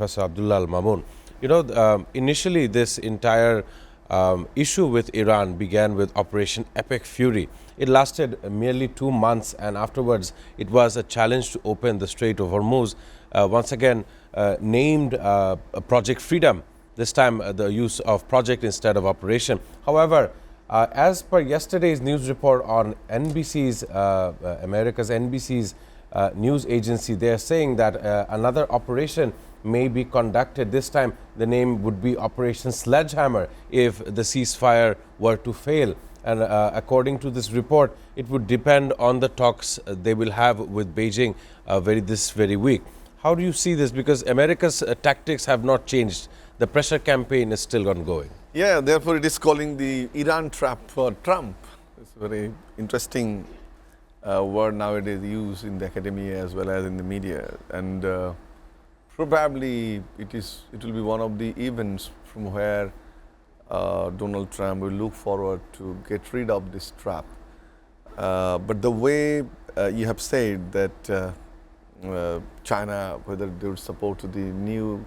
Professor Abdullah Al-Mamun. Initially this entire issue with Iran began with Operation Epic Fury. It lasted merely 2 months, and afterwards it was a challenge to open the Strait of Hormuz, once again named Project Freedom, this time the use of project instead of operation. However, as per yesterday's news report on NBC's, America's NBC's news agency, they are saying that another operation may be conducted. This time the name would be Operation Sledgehammer if the ceasefire were to fail. And according to this report, it would depend on the talks they will have with Beijing this very week. How do you see this? Because America's tactics have not changed. The pressure campaign is still ongoing. Yeah, therefore it is calling the Iran trap for Trump. It's a very interesting word nowadays used in the academia as well as in the media. And probably it will be one of the events from where Donald Trump will look forward to get rid of this trap. But the way you have said that China, whether they would support the new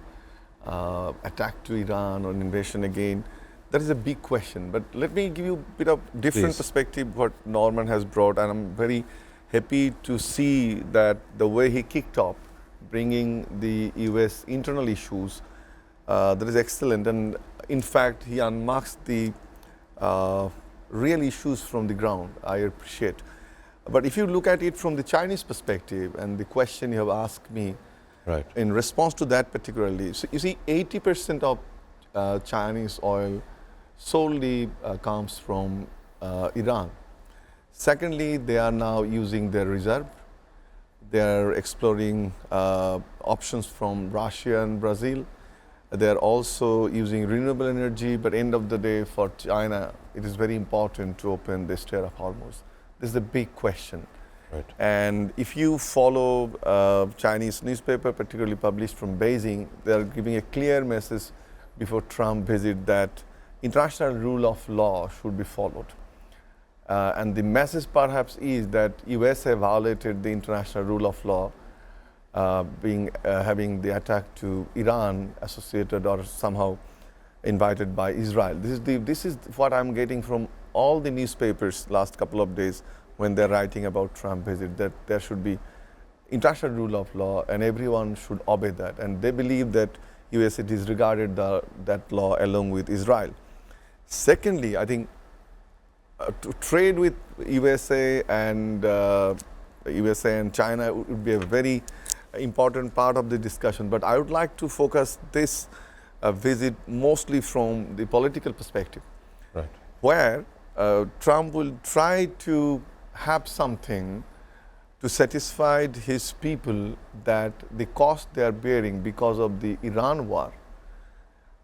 attack to Iran or an invasion again, that is a big question. But let me give you a bit of different perspective what Norman has brought, and I'm very happy to see that the way he kicked off, bringing the US internal issues, that is excellent. And in fact, he unmarks the real issues from the ground. I appreciate. But if you look at it from the Chinese perspective and the question you have asked me, right, in response to that particularly, so you see 80% of Chinese oil solely comes from Iran. Secondly, they are now using their reserve. They are exploring options from Russia and Brazil. They are also using renewable energy, but end of the day for China, it is very important to open the Strait of Hormuz. This is a big question. Right. And if you follow Chinese newspaper, particularly published from Beijing, they are giving a clear message before Trump visit that international rule of law should be followed. And the message perhaps is that USA violated the international rule of law, having the attack to Iran associated or somehow invited by Israel. This is what I'm getting from all the newspapers last couple of days when they're writing about Trump visit, that there should be international rule of law and everyone should obey that. And they believe that USA disregarded that law along with Israel. Secondly, I think to trade with USA and China would be a very important part of the discussion. But I would like to focus this visit mostly from the political perspective, right, where Trump will try to have something to satisfy his people that the cost they are bearing because of the Iran war,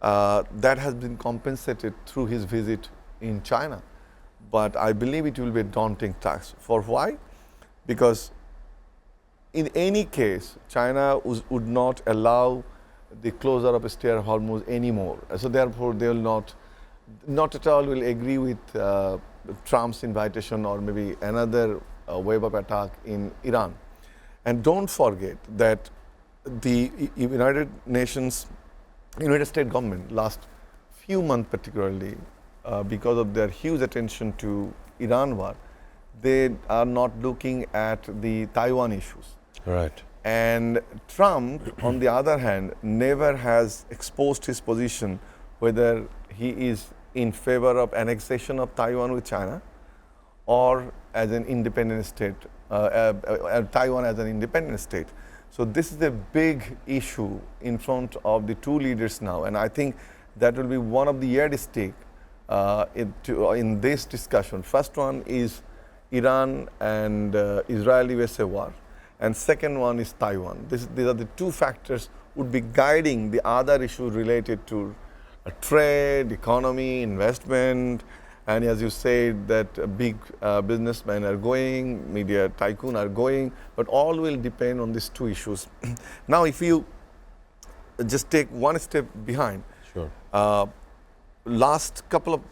that has been compensated through his visit in China. But I believe it will be a daunting task. For why? Because in any case, China would not allow the closure of the Strait of Hormuz anymore. So therefore, they will not at all will agree with Trump's invitation or maybe another wave of attack in Iran. And don't forget that the United States government last few months particularly, because of their huge attention to Iran war, they are not looking at the Taiwan issues. right. And Trump, on the other hand, never has exposed his position whether he is in favor of annexation of Taiwan with China or as an independent state, Taiwan as an independent state. So this is a big issue in front of the two leaders now, and I think that will be one of the yardstick in this discussion. First one is Iran and Israel-USA war, and second one is Taiwan. These are the two factors would be guiding the other issues related to trade, economy, investment, and as you said that big businessmen are going, media tycoon are going, but all will depend on these two issues. Now if you just take one step behind, sure. Last couple of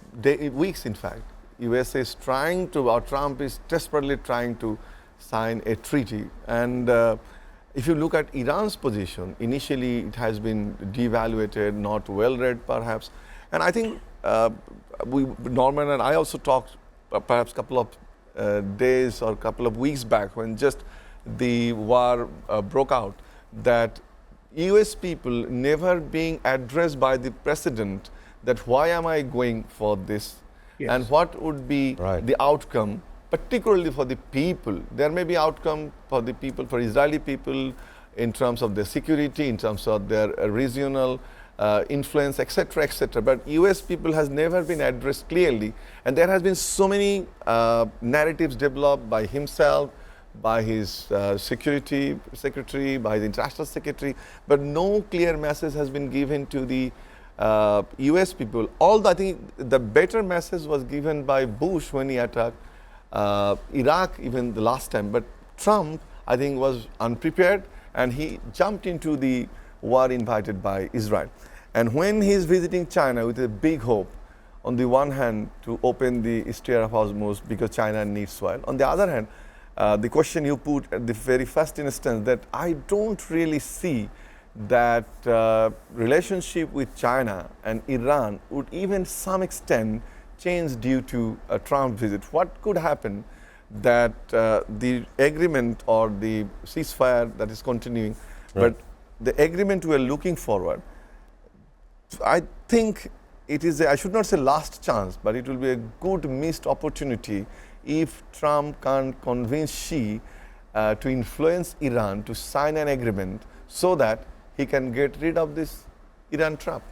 weeks in fact, USA is trying to, or Trump is desperately trying to sign a treaty, and if you look at Iran's position, initially it has been devaluated, not well read perhaps. And I think Norman and I also talked perhaps a couple of days or a couple of weeks back when just the war broke out, that US people never being addressed by the president that why am I going for this, Yes. and what would be Right. the outcome, particularly for the people. There may be outcome for the people, for Israeli people, in terms of their security, in terms of their regional influence, etc., etc. But US people has never been addressed clearly, and there has been so many narratives developed by himself, by his security secretary, by the international secretary, but no clear message has been given to the US people. Although I think the better message was given by Bush when he attacked Iraq even the last time, but Trump I think was unprepared and he jumped into the war invited by Israel. And when he is visiting China with a big hope, on the one hand to open the Strait of Hormuz because China needs oil, on the other hand the question you put at the very first instance, that I don't really see that relationship with China and Iran would even some extent change due to a Trump visit. What could happen that the agreement or the ceasefire that is continuing, Right. but the agreement we are looking forward, I think it is, I should not say last chance, but it will be a good missed opportunity if Trump can convince Xi to influence Iran to sign an agreement so that he can get rid of this Iran trap.